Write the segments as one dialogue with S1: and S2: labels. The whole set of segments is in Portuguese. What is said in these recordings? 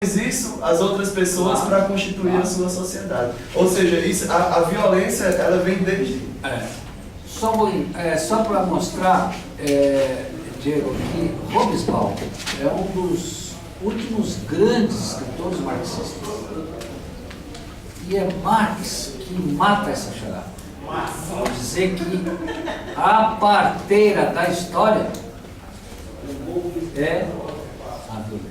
S1: isso às outras pessoas para constituir a sua sociedade. Ou seja, isso, a violência ela vem desde...
S2: Só para mostrar, Diego, que Hobsbawm é um dos últimos grandes escritores marxistas. E é Marx que mata essa charada. Ao dizer que a parteira da história é a violência.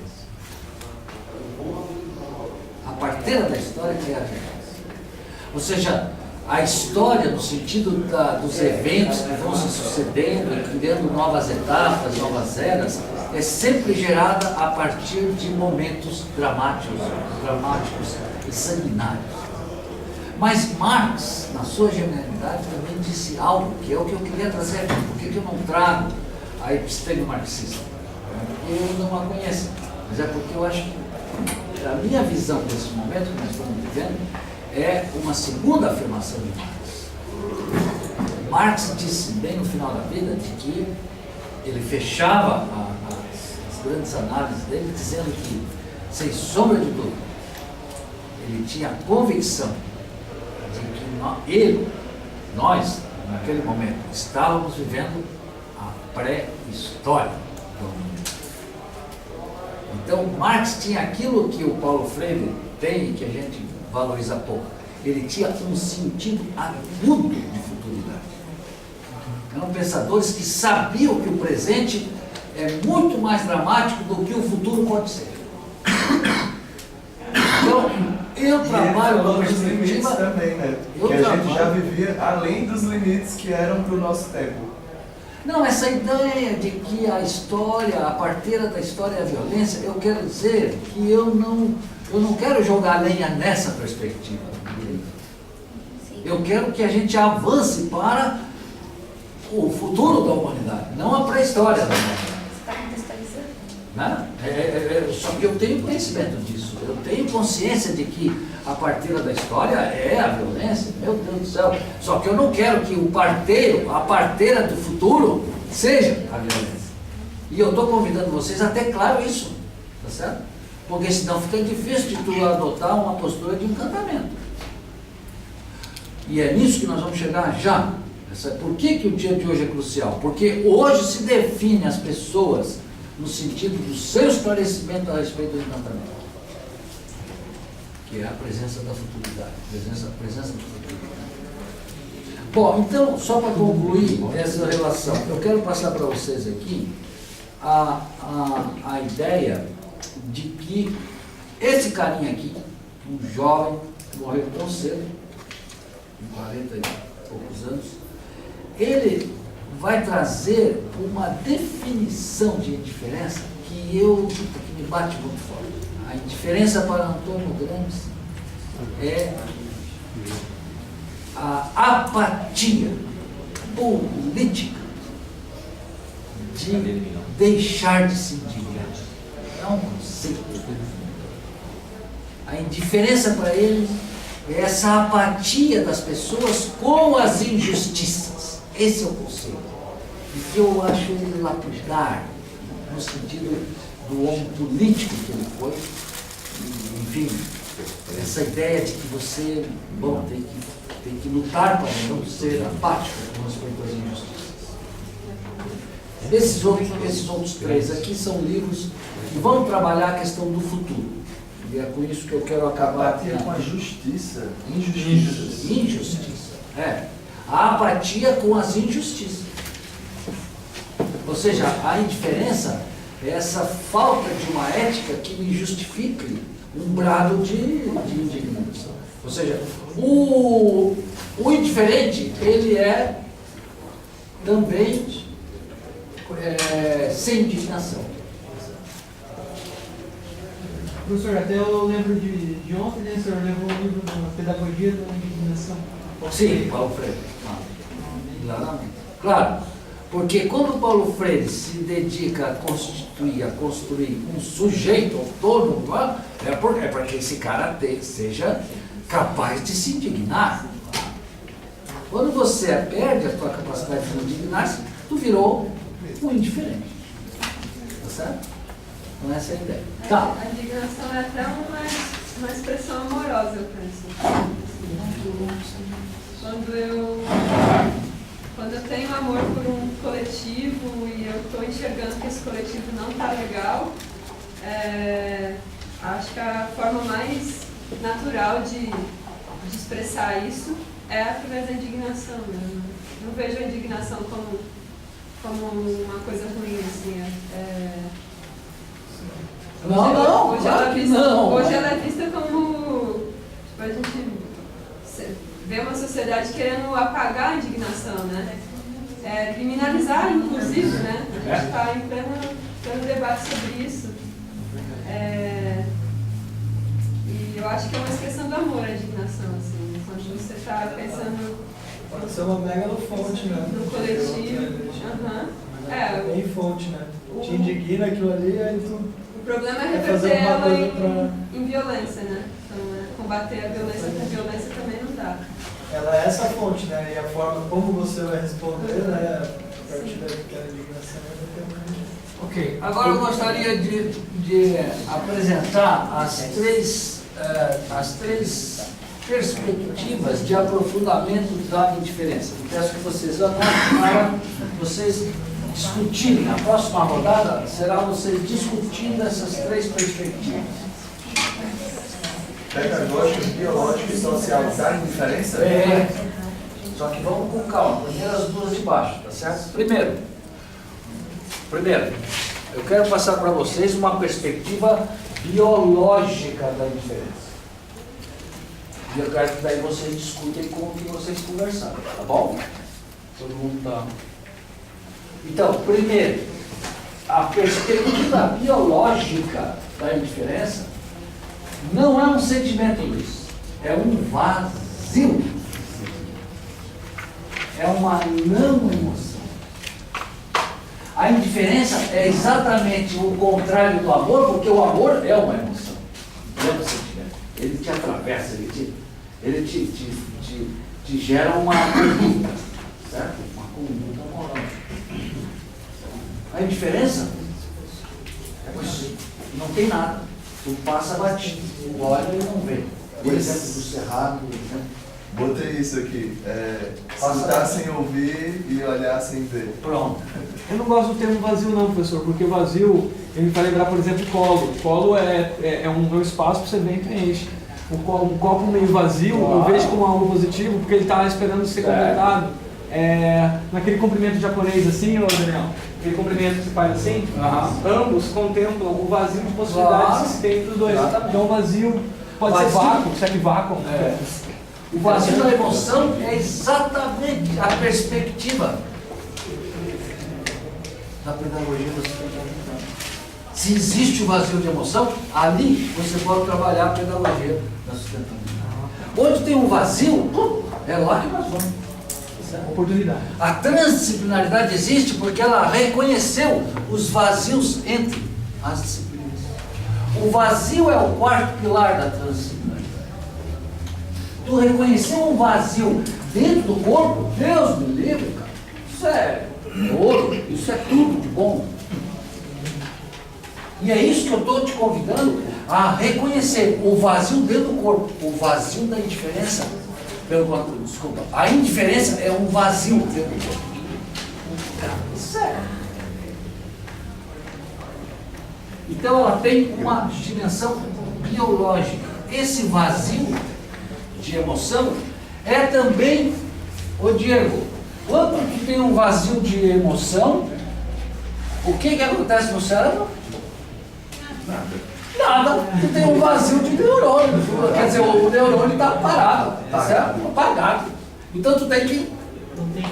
S2: A parteira da história é a violência. Ou seja, a história, no sentido dos eventos que vão se sucedendo e criando novas etapas, novas eras, é sempre gerada a partir de momentos dramáticos e sanguinários. Mas Marx, na sua genialidade, também disse algo, que é o que eu queria trazer aqui. Por que eu não trago a episteme marxista? Porque eu não a conheço, mas é porque eu acho que a minha visão desse momento que nós estamos vivendo é uma segunda afirmação de Marx. Marx disse bem no final da vida de que ele fechava as grandes análises dele dizendo que, sem sombra de dúvida, ele tinha a convicção de que nós, naquele momento, estávamos vivendo a pré-história da humanidade. Então, Marx tinha aquilo que o Paulo Freire tem e que a gente valoriza pouco. Ele tinha um sentido agudo de futuridade. Eram pensadores que sabiam que o presente é muito mais dramático do que o futuro pode ser. Então, eu trabalho com
S1: os limites também, né? Que a gente já vivia além dos limites que eram para o nosso tempo.
S2: Não, essa ideia de que a história, a parteira da história é a violência, eu quero dizer que eu não quero jogar lenha nessa perspectiva. Eu quero que a gente avance para o futuro da humanidade, não a pré-história da humanidade.
S3: Você está contextualizando?
S2: Né? Só que eu tenho conhecimento disso, eu tenho consciência de que a parteira da história é a violência, meu Deus do céu. Só que eu não quero que o parteiro, a parteira do futuro, seja a violência. E eu estou convidando vocês a ter claro isso, tá certo? Porque senão fica difícil de tu adotar uma postura de encantamento. E é nisso que nós vamos chegar já. Por que o dia de hoje é crucial? Porque hoje se define as pessoas no sentido do seu esclarecimento a respeito do encantamento, que é a presença da futuridade, a presença da futuridade. Bom, então, só para concluir essa relação, eu quero passar para vocês aqui a ideia de que esse carinha aqui, um jovem que morreu tão cedo, com 40 e poucos anos, ele vai trazer uma definição de indiferença que me bate muito forte. A indiferença para Antônio Gramsci é a apatia política de deixar de se indignar. É um conceito. A indiferença para ele é essa apatia das pessoas com as injustiças. Esse é o conceito. E que eu acho ele lapidar, no sentido do homem político que ele foi. Enfim, essa ideia de que você, tem que lutar para não ser apático com respeito às injustiças. Esses outros três aqui são livros que vão trabalhar a questão do futuro. E é com isso que eu quero acabar.
S1: Apatia com a justiça.
S2: Injustiça. A apatia com as injustiças. Ou seja, a indiferença é essa falta de uma ética que me justifique um grado de indignação. Ou seja, o indiferente, ele é também sem indignação.
S4: Professor, até eu lembro de ontem, né, o senhor levou o livro da Pedagogia da Indignação.
S2: Sim, Paulo Freire. Claramente. Claro, porque quando Paulo Freire se dedica a construir um sujeito autônomo, é para que esse cara seja capaz de se indignar. Quando você perde a tua capacidade de indignar-se, tu virou um indiferente. Tá certo? Não é essa a ideia. Tá.
S3: A indignação é até uma expressão amorosa, eu penso. Quando eu tenho amor por um coletivo e eu estou enxergando que esse coletivo não está legal, acho que a forma mais natural de expressar isso é através da indignação. Né? Não vejo a indignação como uma coisa ruim, assim. Hoje ela é vista como... Tipo, a gente vê uma sociedade querendo apagar a indignação, né? Criminalizar, inclusive, né? A gente está em pleno debate sobre isso. E eu acho que é uma expressão do amor a indignação, assim. Quando você está pensando...
S5: Pode ser uma megalofonte, né?
S3: No coletivo.
S5: Bem fonte, né? Te indigna aquilo ali, aí tu...
S3: O problema é reverter ela em violência, né? Então, combater a violência com violência também não dá.
S5: Ela é essa fonte, né? E a forma como você vai responder, né? A partir daquela indignação vai ter um...
S2: Ok, agora eu gostaria de apresentar as três perspectivas de aprofundamento da indiferença. Eu peço que vocês anotem para vocês discutirem. A próxima rodada será vocês discutindo essas três perspectivas.
S1: Pedagógica, biológica e social da indiferença?
S2: Só que vamos com calma. Primeiro as duas de baixo, tá certo? Primeiro, eu quero passar para vocês uma perspectiva biológica da indiferença. E eu quero que daí vocês discutem com o que vocês conversaram, tá bom? Todo mundo tá... Então, primeiro, a perspectiva biológica da indiferença não é um sentimento, Luiz, é um vazio. É uma não emoção. A indiferença é exatamente o contrário do amor, porque o amor é uma emoção. Não é um sentimento. Ele te atravessa, ele te gera uma conduta, certo? Uma conduta moral. A indiferença é isso, não tem nada. Tu passa batido, tu olha e não vê. Por exemplo, do Cerrado, por exemplo.
S1: Botei isso aqui. Escutar sem ouvir e olhar sem ver.
S2: Pronto.
S4: Eu não gosto do termo vazio não, professor, porque vazio, ele me faz lembrar, por exemplo, colo. Colo é um espaço para você ver e preenche. Um copo meio vazio, eu vejo como algo positivo, porque ele está esperando ser completado. Naquele cumprimento japonês assim, ô Daniel, aquele cumprimento que se faz assim, ambos contemplam o vazio de possibilidades que se tem entre os dois. Então o vazio pode ser vácuo, será que vácuo?
S2: O vazio da emoção é exatamente a perspectiva da pedagogia da sustentabilidade. Se existe o vazio de emoção, ali você pode trabalhar a pedagogia da sustentabilidade. Onde tem um vazio, é lá que nós vamos.
S4: Oportunidade.
S2: A transdisciplinaridade existe porque ela reconheceu os vazios entre as disciplinas. O vazio é o quarto pilar da transdisciplinaridade. Tu reconheceu um vazio dentro do corpo, Deus me livre, cara. Isso é ouro, isso é tudo de bom. E é isso que eu estou te convidando a reconhecer o vazio dentro do corpo, o vazio da indiferença. Desculpa, a indiferença é um vazio dentro do corpo. Isso é. Então ela tem uma dimensão biológica. Esse vazio de emoção é também, ô Diego, quando tu tem um vazio de emoção, o que acontece no cérebro? Nada. Tu tem um vazio de neurônio. Quer dizer, o neurônio está parado, tá certo? Apagado. Então tu tem que...
S5: Não tem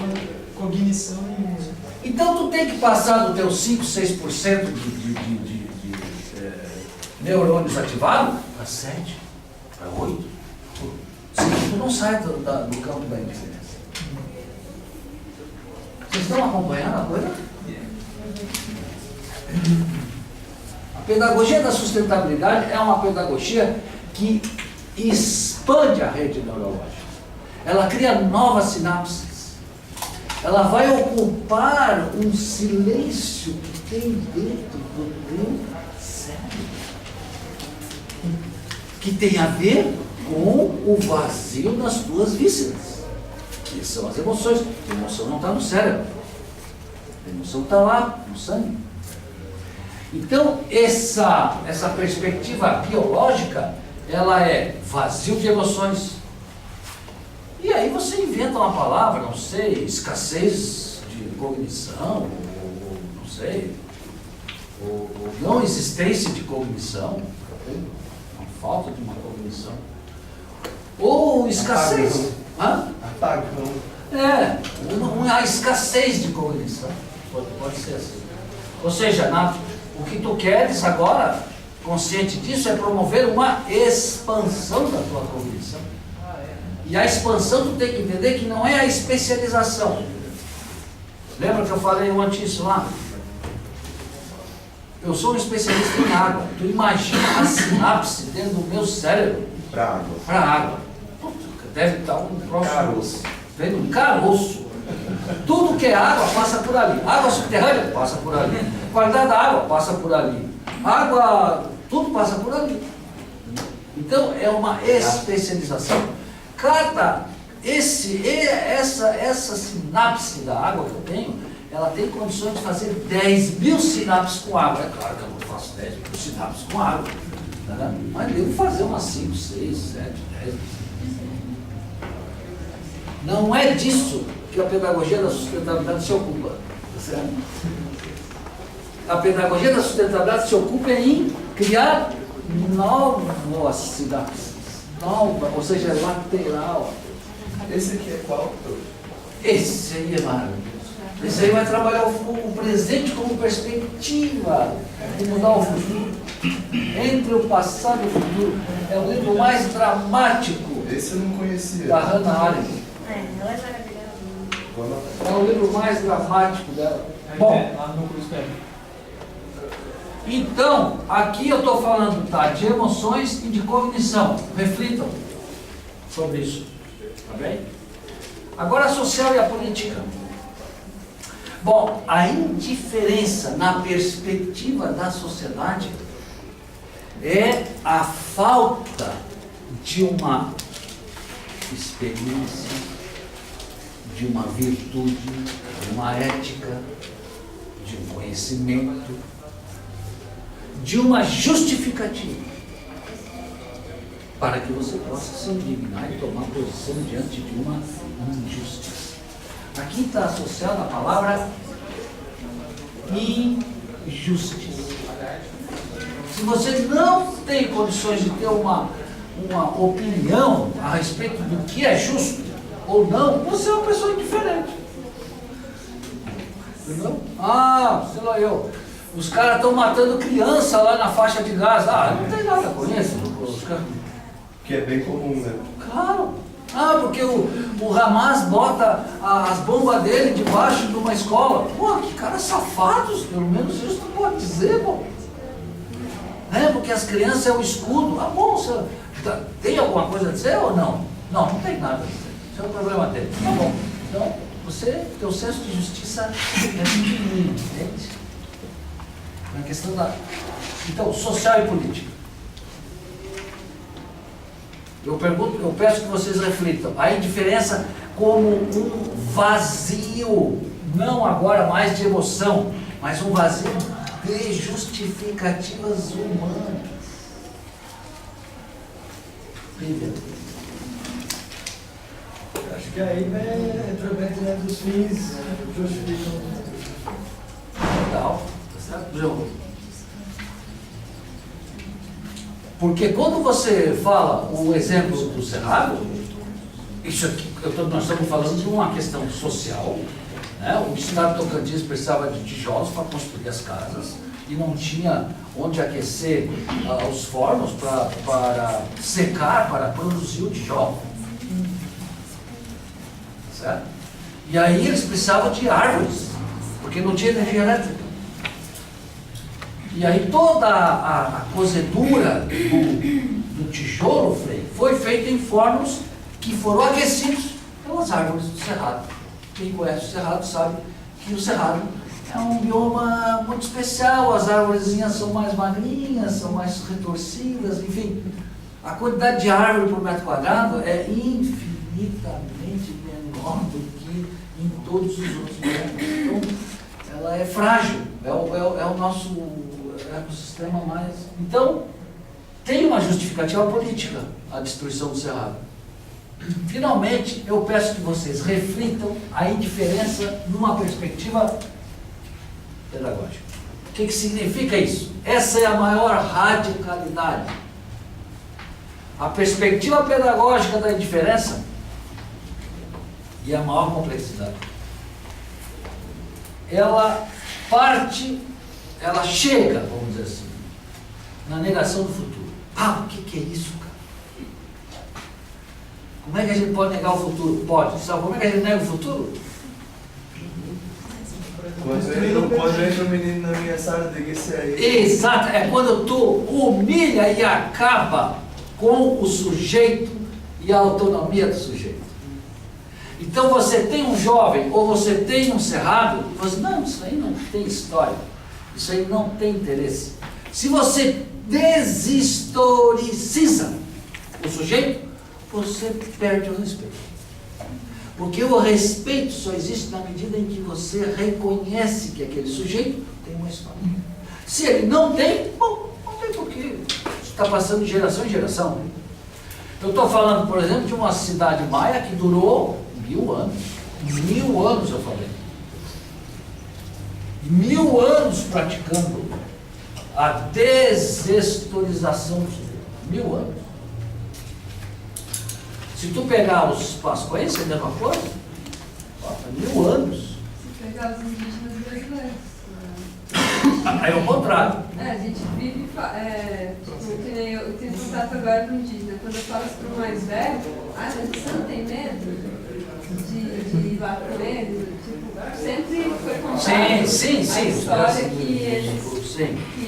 S5: cognição nenhuma.
S2: Então tu tem que passar do teu 5, 6% de neurônios ativados para 7, para 8. Senão tu não sai do campo da indiferença. Vocês estão acompanhando a coisa? A pedagogia da sustentabilidade é uma pedagogia que expande a rede neurológica. Ela cria novas sinapses. Ela vai ocupar um silêncio que tem dentro do teu que tem a ver com o vazio nas tuas vísceras, que são as emoções. A emoção não está no cérebro, a emoção está lá, no sangue. Então, essa perspectiva biológica, ela é vazio de emoções. E aí você inventa uma palavra, não sei, escassez de cognição, ou não sei, ou não existência de cognição, uma falta de uma cognição, ou escassez.
S1: Apagão.
S2: A escassez de cognição, pode ser assim. Ou seja, o que tu queres agora, consciente disso, é promover uma expansão da tua cognição. E a expansão tu tem que entender que não é a especialização. Lembra que eu falei ontem isso lá? Eu sou um especialista em água. Tu imagina a sinapse dentro do meu cérebro
S1: Pra água.
S2: água. Deve estar um próximo.
S1: Caroço.
S2: Vendo um caroço. Tudo que é água passa por ali. Água subterrânea passa por ali. Qualidade da água passa por ali. Água, tudo passa por ali. Então é uma especialização. Essa sinapse da água que eu tenho, ela tem condições de fazer 10 mil sinapses com água. É claro que eu não faço 10 mil sinapses com água, né? Mas devo fazer umas 5, 6, 7, 10. Não é disso que a pedagogia da sustentabilidade se ocupa. Tá certo? A pedagogia da sustentabilidade se ocupa em criar novas sinapses. Ou seja, lateral.
S1: Esse aqui é qual?
S2: Esse aí é maravilhoso. Esse aí vai trabalhar o presente como perspectiva de mudar o futuro. Entre o passado e o futuro. É o livro mais dramático
S1: Esse eu não conhecia.
S2: da Hannah Arendt.
S6: Ela é maravilhosa.
S2: É o livro mais dramático dela. Bom,
S4: Lá no núcleo espelho.
S2: então, aqui eu estou falando, tá, de emoções e de cognição. Reflitam sobre isso. Tá bem? Agora a social e a política. Bom, a indiferença na perspectiva da sociedade é a falta de uma experiência, de uma virtude, de uma ética, de um conhecimento, de uma justificativa para que você possa se indignar e tomar posição diante de uma injustiça. Aqui está associada a palavra injustiça. Se você não tem condições de ter uma opinião a respeito do que é justo ou não, você é uma pessoa indiferente. Entendeu? Sei lá eu. Os caras estão matando criança lá na faixa de Gaza. Não tem nada com isso.
S1: Que é bem comum, né?
S2: Claro. Porque o Hamas bota as bombas dele debaixo de uma escola. Pô, que caras safados, pelo menos isso tu pode dizer, pô. Porque as crianças é o escudo. Bom, você tem alguma coisa a dizer ou não? Não, não tem nada a dizer. Isso é o problema dele. Tá bom. Então, teu senso de justiça é pequenininho, entende? Na questão da... Então, social e política. Eu peço que vocês reflitam. A indiferença como um vazio, não agora mais de emoção, mas um vazio de justificativas humanas. Entendeu?
S5: Acho que aí entra dentro, né, dos fins justificam.
S2: Total. Tá certo? Porque quando você fala o exemplo do Cerrado, isso aqui, nós estamos falando de uma questão social, né? O estado de Tocantins precisava de tijolos para construir as casas e não tinha onde aquecer os fornos para secar, para produzir o tijolo. Certo? E aí eles precisavam de árvores, porque não tinha energia elétrica. E aí toda a cozedura do tijolo, Frei, foi feita em fornos que foram aquecidos pelas árvores do Cerrado. Quem conhece o Cerrado sabe que o Cerrado é um bioma muito especial, as árvorezinhas são mais magrinhas, são mais retorcidas, enfim. A quantidade de árvore por metro quadrado é infinitamente menor do que em todos os outros lugares. Então, ela é frágil, é o nosso ecossistema mais... Então, tem uma justificativa política a destruição do Cerrado. Finalmente, eu peço que vocês reflitam a indiferença numa perspectiva pedagógica. O que significa isso? Essa é a maior radicalidade. A perspectiva pedagógica da indiferença e a maior complexidade. Ela chega, vamos dizer assim, na negação do futuro. Ah, o que é isso, cara? Como é que a gente pode negar o futuro? Pode. Sabe como é que a gente nega o futuro?
S1: Quando entra o menino na minha sala, diga isso aí.
S2: Exato, é quando tu humilha e acaba com o sujeito e a autonomia do sujeito. Então você tem um jovem ou você tem um cerrado, e você, não, isso aí não tem história, isso aí não tem interesse. Se você deshistoriciza o sujeito, você perde o respeito. Porque o respeito só existe na medida em que você reconhece que aquele sujeito tem uma história. Se ele não tem, bom, não tem porquê. Está passando de geração em geração. Eu estou falando, por exemplo, de uma cidade maia que durou 1000 anos. 1000 anos, eu falei. 1000 anos praticando a deshistorização do sujeito. 1000 anos. Se tu pegar os pascoenses, é a mesma coisa? 1000 anos.
S3: Se pegar os indígenas brasileiros.
S2: Aí é o contrário.
S3: A gente vive, tipo, que nem eu tenho contato agora com o indígena. Quando eu falo isso para o mais velho, mas você não tem medo de ir lá com ele? Tipo, sempre foi contado a história que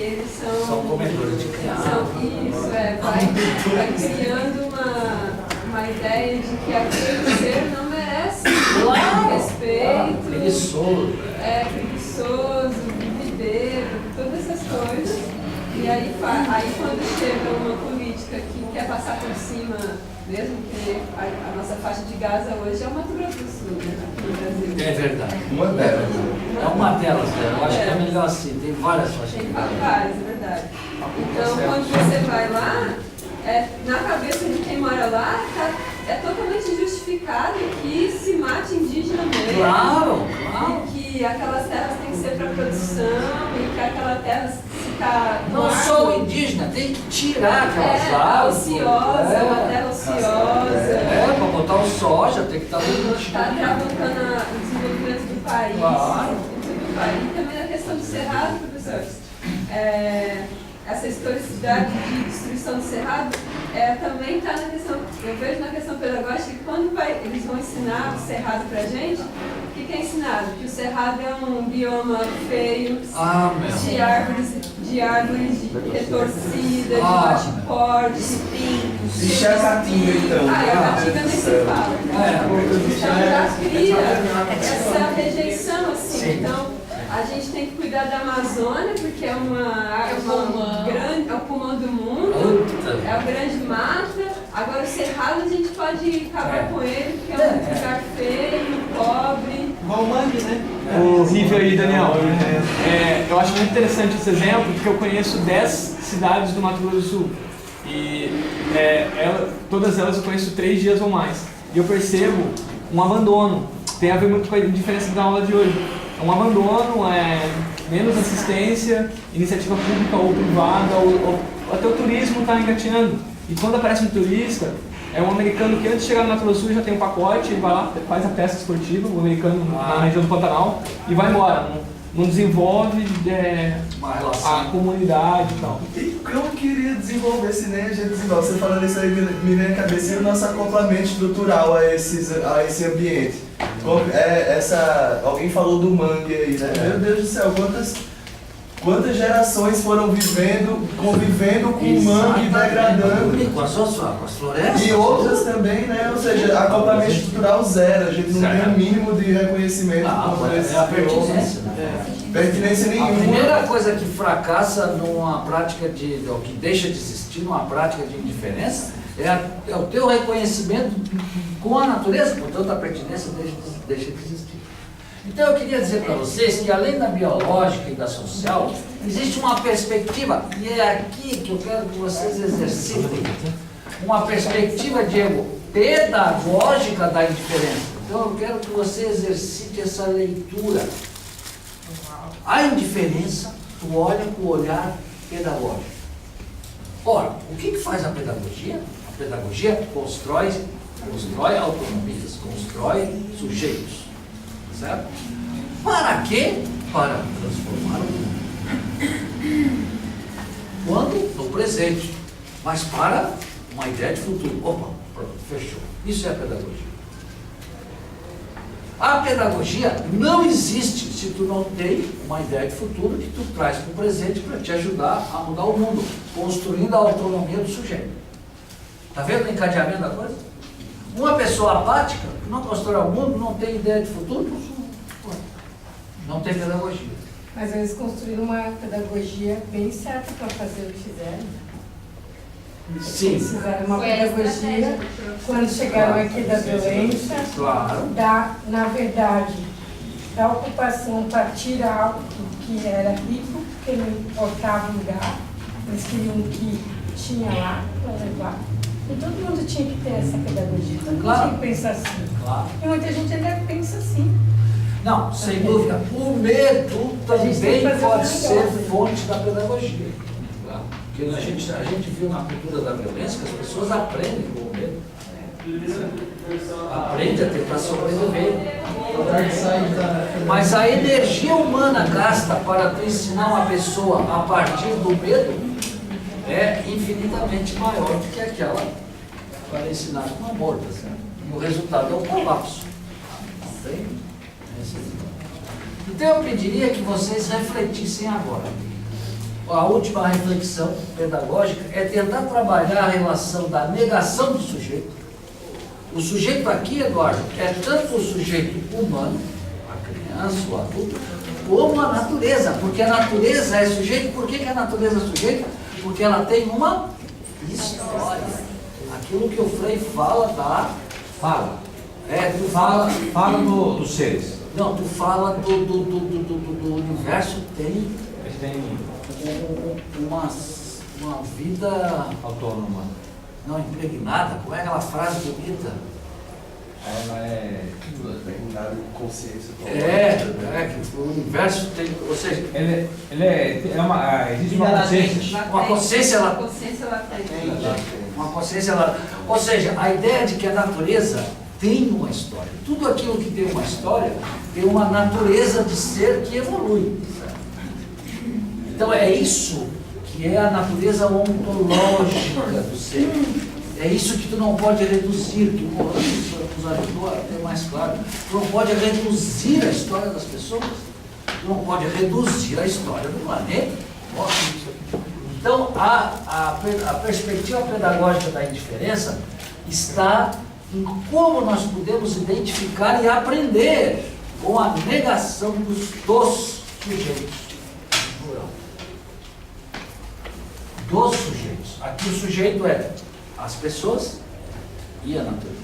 S3: eles
S2: são comedores de criança.
S3: Isso, vai criando uma ideia de que aquele ser não merece respeito.
S2: Preguiçoso.
S3: Preguiçoso, viveiro, todas essas coisas. E aí quando chega uma política que quer passar por cima, mesmo que a nossa faixa de Gaza hoje é o Mato Grosso do Sul, né, aqui no Brasil.
S2: É verdade.
S1: Uma delas.
S2: É uma delas, né? Eu acho que é melhor assim, tem várias faixas.
S3: Tem várias, é verdade. Então, quando você vai lá, na cabeça de quem mora lá, é totalmente justificado que se mate indígena mesmo.
S2: Claro.
S3: E que aquelas terras têm que ser para produção, e que aquela terra fica...
S2: Não só o indígena, tem que tirar aquelas árvores.
S3: Ociosa, uma terra ociosa.
S2: Para botar o soja, tem que estar tudo
S3: Está travancando o desenvolvimento do país.
S2: Claro.
S3: E também na questão do cerrado, professor. Essa historicidade de destruição do cerrado também está na questão, eu vejo na questão pedagógica que quando eles vão ensinar o cerrado para a gente, o que é ensinado? Que o cerrado é um bioma feio, de árvores retorcidas, de baixo porte, de pincos.
S1: Deixa a caatinga então.
S3: A caatinga nem se fala. Então já cria essa rejeição assim.
S2: Sim.
S3: Então, a gente tem que cuidar da Amazônia, porque é o pulmão do mundo, é o grande mata. Agora o cerrado a gente pode acabar com ele, porque é um lugar feio, pobre.
S5: Igual o mangue, né?
S4: O River aí, Daniel, eu acho muito interessante esse exemplo, porque eu conheço 10 cidades do Mato Grosso do Sul. E todas elas eu conheço 3 dias ou mais. E eu percebo um abandono. Tem a ver muito com a diferença da aula de hoje. É um abandono, menos assistência, iniciativa pública ou privada, ou até o turismo está engatinhando. E quando aparece um turista, é um americano que antes de chegar no Mato Grosso do Sul já tem um pacote, ele vai lá, faz a pesca esportiva, o americano na região do Pantanal, e vai embora. Não desenvolve a comunidade e tal.
S1: E eu queria desenvolver se nem a gente desenvolve. Você falando isso aí me vem à cabeça o nosso acoplamento estrutural a esse ambiente. Alguém falou do mangue aí, né? Meu Deus do céu, Quantas gerações foram convivendo com o mangue degradando?
S2: Com as florestas.
S1: E outras também, né? Ou seja, acoplamento estrutural zero. A gente não tem um mínimo de reconhecimento.
S2: É a pertinência, né?
S1: Pertinência
S2: A
S1: nenhuma.
S2: primeira coisa que fracassa numa prática ou que deixa de existir numa prática de indiferença é o teu reconhecimento com a natureza, portanto a pertinência deixa de existir. Então eu queria dizer para vocês que além da biológica e da social, existe uma perspectiva, e é aqui que eu quero que vocês exercitem, uma perspectiva, Diego, pedagógica da indiferença. Então eu quero que você exercite essa leitura. A indiferença, tu olha com o olhar pedagógico. Ora, o que faz a pedagogia? A pedagogia constrói autonomias, constrói sujeitos. Certo? Para quê? Para transformar o mundo. Quando? No presente. Mas para uma ideia de futuro. Opa, pronto, fechou. Isso é a pedagogia. A pedagogia não existe se tu não tem uma ideia de futuro que tu traz para o presente para te ajudar a mudar o mundo, construindo a autonomia do sujeito. Está vendo o encadeamento da coisa? Uma pessoa apática, que não constrói o mundo, não tem ideia de futuro, não tem pedagogia.
S6: Mas eles construíram uma pedagogia bem certa para fazer o que fizeram.
S2: Sim.
S6: Eles fizeram uma
S3: Foi a
S6: pedagogia
S3: estratégia.
S6: quando chegaram aqui da violência,
S2: Claro.
S6: na verdade, da ocupação para tirar algo que era rico, porque não importava o lugar, eles queriam que tinha lá para levar. E todo mundo tinha que ter essa pedagogia, todo mundo
S2: Claro.
S6: tinha que pensar assim.
S2: Claro.
S6: E muita gente ainda pensa assim.
S2: Não, sem dúvida. O medo
S6: A gente tem
S2: também
S6: que fazer
S2: pode
S6: um
S2: ser
S6: negócio.
S2: fonte da pedagogia. Tá? Porque a gente viu na cultura da violência que as pessoas aprendem com o medo. Aprendem a tentar sobreviver. Mas a energia humana gasta para tu ensinar uma pessoa a partir do medo é infinitamente maior do que aquela para ensinar com amor, tá certo? E o resultado é o colapso. Entende? Então eu pediria que vocês refletissem agora. A última reflexão pedagógica é tentar trabalhar a relação da negação do sujeito. O sujeito aqui, Eduardo, é tanto o sujeito humano, a criança, o adulto, como a natureza, porque a natureza é sujeito. Por que a natureza é sujeito? Porque ela tem uma história. Aquilo que o Frei fala da...
S7: Fala.
S2: Tu fala...
S7: Fala dos seres.
S2: Não, tu fala do universo tem uma vida
S7: Autônoma.
S2: não impregnada. Como é aquela frase bonita?
S7: Ela é.
S1: Nada de consciência.
S2: Que o universo tem, ou seja,
S7: Existe uma consciência.
S2: uma consciência ela
S3: Consciência latente.
S2: uma consciência ela, ou seja, a ideia de que a natureza tem uma história. Tudo aquilo que tem uma história tem uma natureza de ser que evolui. Então é isso que é a natureza ontológica do ser. É isso que tu não pode reduzir, que o Mohan nos ajudou a ter mais claro. Tu não pode reduzir a história das pessoas, tu não pode reduzir a história do planeta. Então a perspectiva pedagógica da indiferença está em como nós podemos identificar e aprender com a negação dos sujeitos. Dos sujeitos. Aqui o sujeito é as pessoas e a natureza.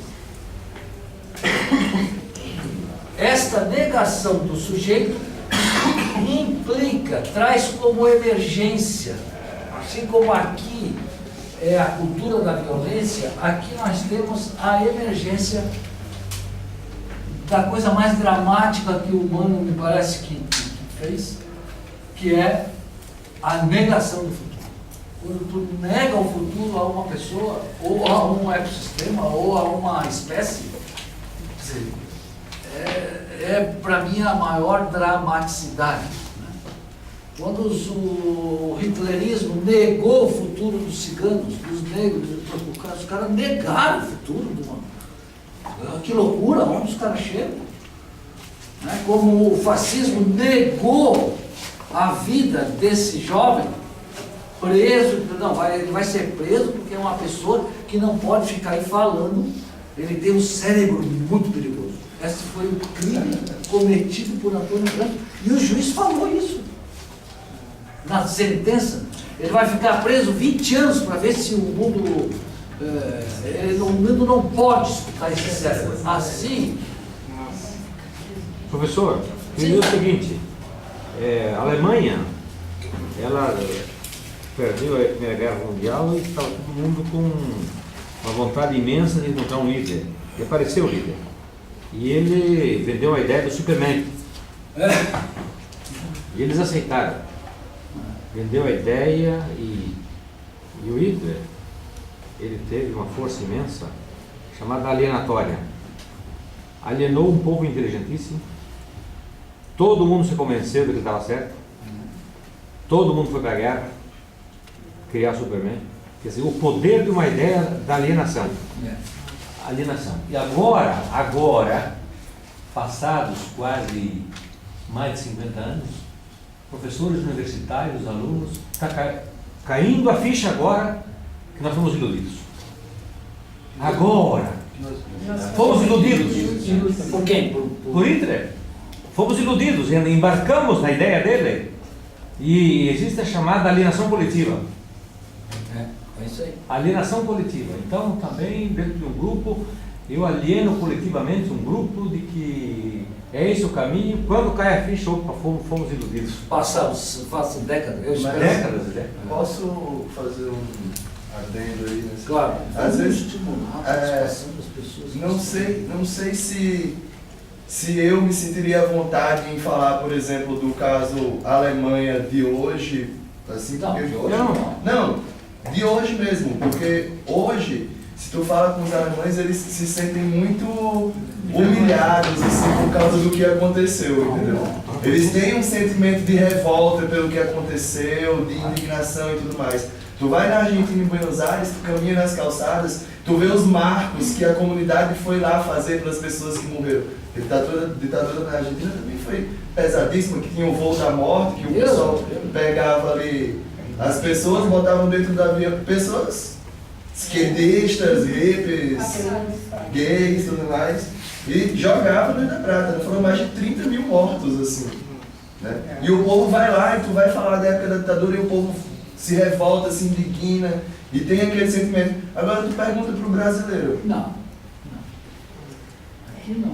S2: Esta negação do sujeito implica, traz como emergência, assim como aqui é a cultura da violência, aqui nós temos a emergência da coisa mais dramática que o humano me parece que fez, que é a negação do futuro. Quando tu nega o futuro a uma pessoa, ou a um ecossistema, ou a uma espécie, quer dizer, para mim a maior dramaticidade. Né? Quando o hitlerismo negou o futuro dos ciganos, dos negros, os caras negaram o futuro do mundo. Que loucura, onde os caras chegam? Né? Como o fascismo negou a vida desse jovem preso, não, ele vai ser preso porque é uma pessoa que não pode ficar aí falando, ele tem um cérebro muito perigoso. Esse foi o crime cometido por Antônio Branco, e o juiz falou isso. Na sentença, ele vai ficar preso 20 anos para ver se o mundo, o mundo não pode escutar esse cérebro. Assim,
S7: Professor, primeiro é o seguinte, a Alemanha, ela perdeu a Primeira Guerra Mundial e estava todo mundo com uma vontade imensa de encontrar um líder. E apareceu o líder. E ele vendeu a ideia do Superman. E eles aceitaram. Vendeu a ideia e o Hitler, ele teve uma força imensa chamada alienatória. Alienou um povo inteligentíssimo. Todo mundo se convenceu de que ele estava certo. Todo mundo foi para a guerra criar Superman. Quer dizer, o poder de uma ideia da alienação. Alienação. E agora, passados quase mais de 50 anos, professores universitários, alunos, está caindo a ficha agora que nós fomos iludidos. Agora, fomos iludidos.
S2: por quem?
S7: Por Hitler. Fomos iludidos, embarcamos na ideia dele. E existe a chamada alienação coletiva.
S2: É isso aí.
S7: Alienação coletiva. Então, também, dentro de um grupo, eu alieno coletivamente um grupo de que é esse o caminho. Quando cai a ficha, opa, fomos iludidos.
S2: Passam décadas. Eu espero.
S7: Décadas.
S1: Posso fazer um adendo aí? Nesse...
S2: Claro.
S1: Às vezes,
S2: estimular a participação das pessoas.
S1: não sei se eu me sentiria à vontade em falar, por exemplo, do caso Alemanha de hoje, assim,
S2: Não,
S1: porque
S2: de hoje não.
S1: Não, de hoje mesmo, porque hoje, se tu fala com os alemães, eles se sentem muito humilhados, assim, por causa do que aconteceu, entendeu? Eles têm um sentimento de revolta pelo que aconteceu, de indignação e tudo mais. Tu vai na Argentina, em Buenos Aires, tu caminha nas calçadas, tu vê os marcos que a comunidade foi lá fazer pelas pessoas que morreram. A ditadura na Argentina também foi pesadíssima, que tinha o voo da morte, que o pessoal pegava ali, as pessoas botavam dentro da avião, pessoas esquerdistas, hippies, gays e tudo mais, e jogavam dentro da prata. Foram mais de 30 mil mortos, assim. Né? E o povo vai lá e tu vai falar da época da ditadura e o povo se revolta, se indigna e tem aquele sentimento. Agora tu pergunta pro brasileiro.
S2: Não.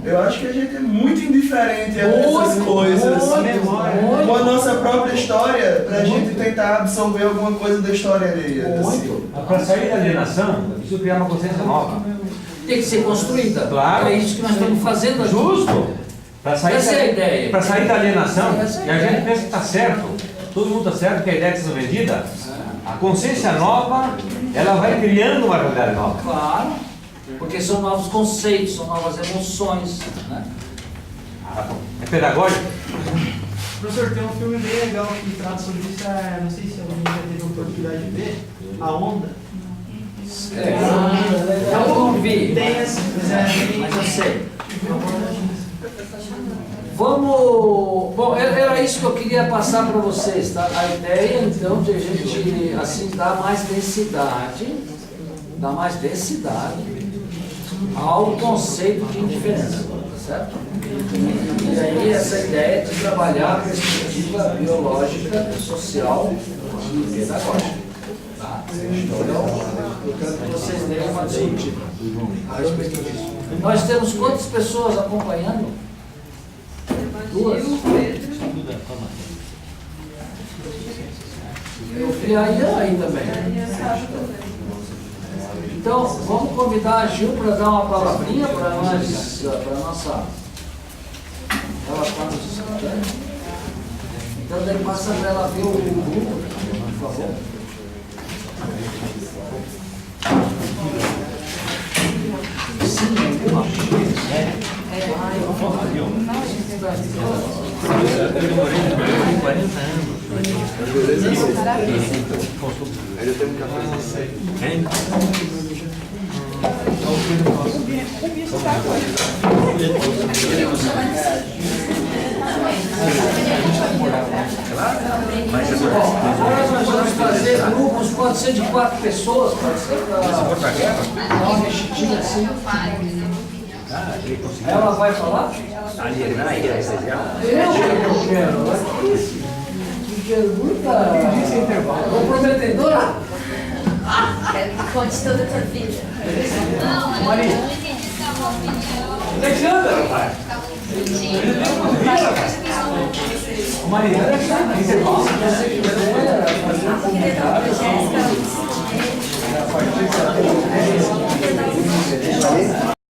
S1: Eu acho que a gente é muito indiferente a essas coisas. Com a nossa própria história, pra gente tentar absorver alguma coisa da história alheia. Assim.
S7: Para sair da alienação, é preciso criar uma consciência nova.
S2: Tem que ser construída.
S7: Claro.
S2: É isso que nós estamos fazendo aqui.
S7: Justo.
S2: Essa é a ideia.
S7: Para sair da alienação,
S2: Essa é a
S7: e a
S2: ideia.
S7: gente pensa que está certo, todo mundo está certo que a ideia está sendo vendida. A consciência nova, ela vai criando uma realidade nova.
S2: Claro. Porque são novos conceitos, são novas emoções. Né?
S7: É pedagógico?
S5: Professor, tem um filme bem legal que trata sobre isso, não sei se alguém já teve a oportunidade de ver, A Onda.
S2: Eu não vi,
S5: Tem esse,
S2: mas eu sei. Vamos... Bom, era isso que eu queria passar para vocês, tá? A ideia, então, de a gente, assim, dar mais densidade ao conceito de indiferença, tá certo? E aí essa ideia de trabalhar a perspectiva biológica, social e pedagógica. Tá? Então, eu quero que vocês deem uma discutida a respeito disso. Nós temos quantas pessoas acompanhando? Duas. Eu vi a Ian aí também. Então, vamos convidar a Gil para dar uma palavrinha para nós, para nossa... Ela está nos escutando. Então, daí passa para ela ver o grupo, por favor. Sim, alguma coisa.
S7: Eu demorei 40 anos.
S1: Ainda tem um café.
S7: Ela
S2: Agora nós vamos fazer grupos, pode ser de 4 pessoas, pode ser para dar uma mexidinha assim. Ela vai falar?
S7: Alienar a igreja eclesial?
S2: Eu quero. Que pergunta comprometedora.
S8: Quero que conte toda a tua vida.
S4: Maria. Alexandra! Maria, intervalo.
S8: Eu queria dar uma pra Jéssica.